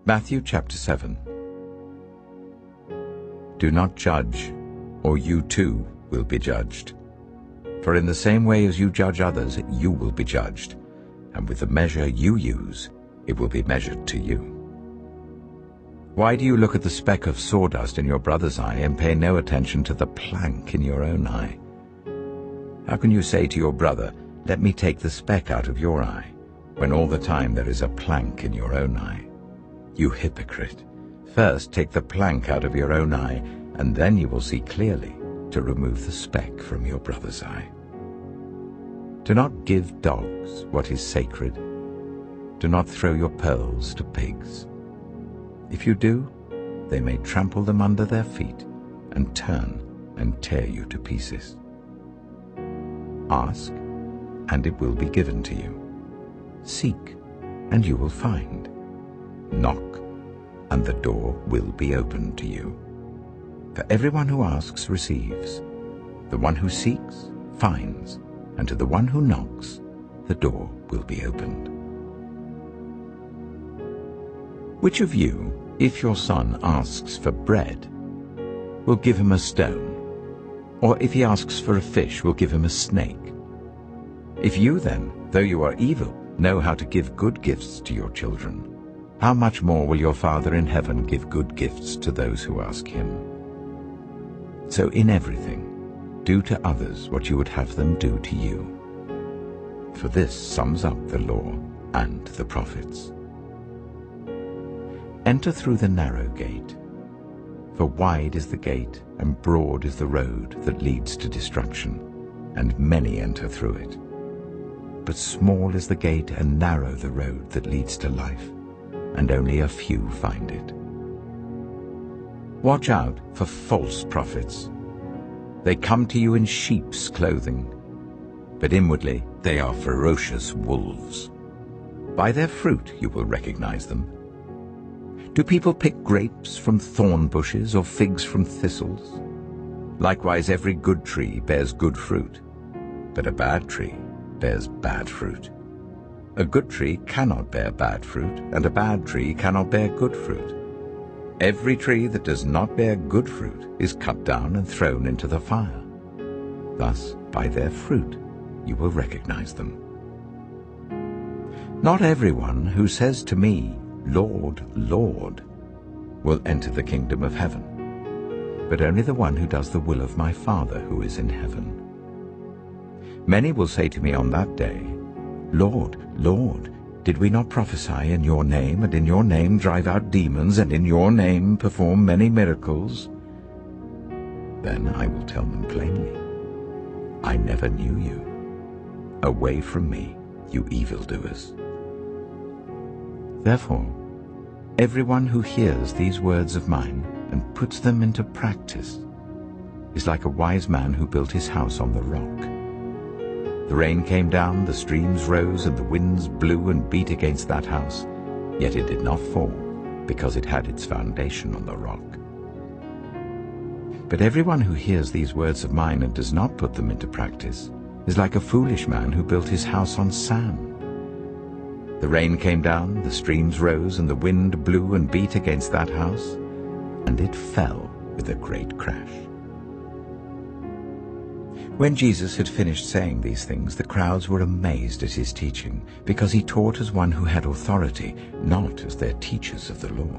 Matthew chapter 7. Do not judge, or you too will be judged. For in the same way as you judge others, you will be judged, and with the measure you use, it will be measured to you. Why do you look at the speck of sawdust in your brother's eye and pay no attention to the plank in your own eye? How can you say to your brother, "Let me take the speck out of your eye," when all the time there is a plank in your own eye? You hypocrite! First take the plank out of your own eye, and then you will see clearly to remove the speck from your brother's eye. Do not give dogs what is sacred. Do not throw your pearls to pigs. If you do, they may trample them under their feet and turn and tear you to pieces. Ask, and it will be given to you. Seek, and you will find. Knock, and the door will be opened to you. For everyone who asks receives, the one who seeks finds, and to the one who knocks the door will be opened. Which of you, if your son asks for bread, will give him a stone? Or if he asks for a fish, will give him a snake? If you then, though you are evil, know how to give good gifts to your children, how much more will your Father in heaven give good gifts to those who ask him? So in everything, do to others what you would have them do to you. For this sums up the law and the prophets. Enter through the narrow gate, for wide is the gate and broad is the road that leads to destruction, and many enter through it. But small is the gate and narrow the road that leads to life, and only a few find it. Watch out for false prophets. They come to you in sheep's clothing, but inwardly they are ferocious wolves. By their fruit you will recognize them. Do people pick grapes from thorn bushes or figs from thistles? Likewise every good tree bears good fruit, but a bad tree bears bad fruit. A good tree cannot bear bad fruit, and a bad tree cannot bear good fruit. Every tree that does not bear good fruit is cut down and thrown into the fire. Thus, by their fruit, you will recognize them. Not everyone who says to me, "Lord, Lord," will enter the kingdom of heaven, but only the one who does the will of my Father who is in heaven. Many will say to me on that day, "Lord, Lord, did we not prophesy in your name, and in your name drive out demons, and in your name perform many miracles?" Then I will tell them plainly, "I never knew you. Away from me, you evildoers." Therefore, everyone who hears these words of mine and puts them into practice is like a wise man who built his house on the rock. The rain came down, the streams rose, and the winds blew and beat against that house, yet it did not fall, because it had its foundation on the rock. But everyone who hears these words of mine and does not put them into practice is like a foolish man who built his house on sand. The rain came down, the streams rose, and the wind blew and beat against that house, and it fell with a great crash. When Jesus had finished saying these things, the crowds were amazed at his teaching, because he taught as one who had authority, not as their teachers of the law.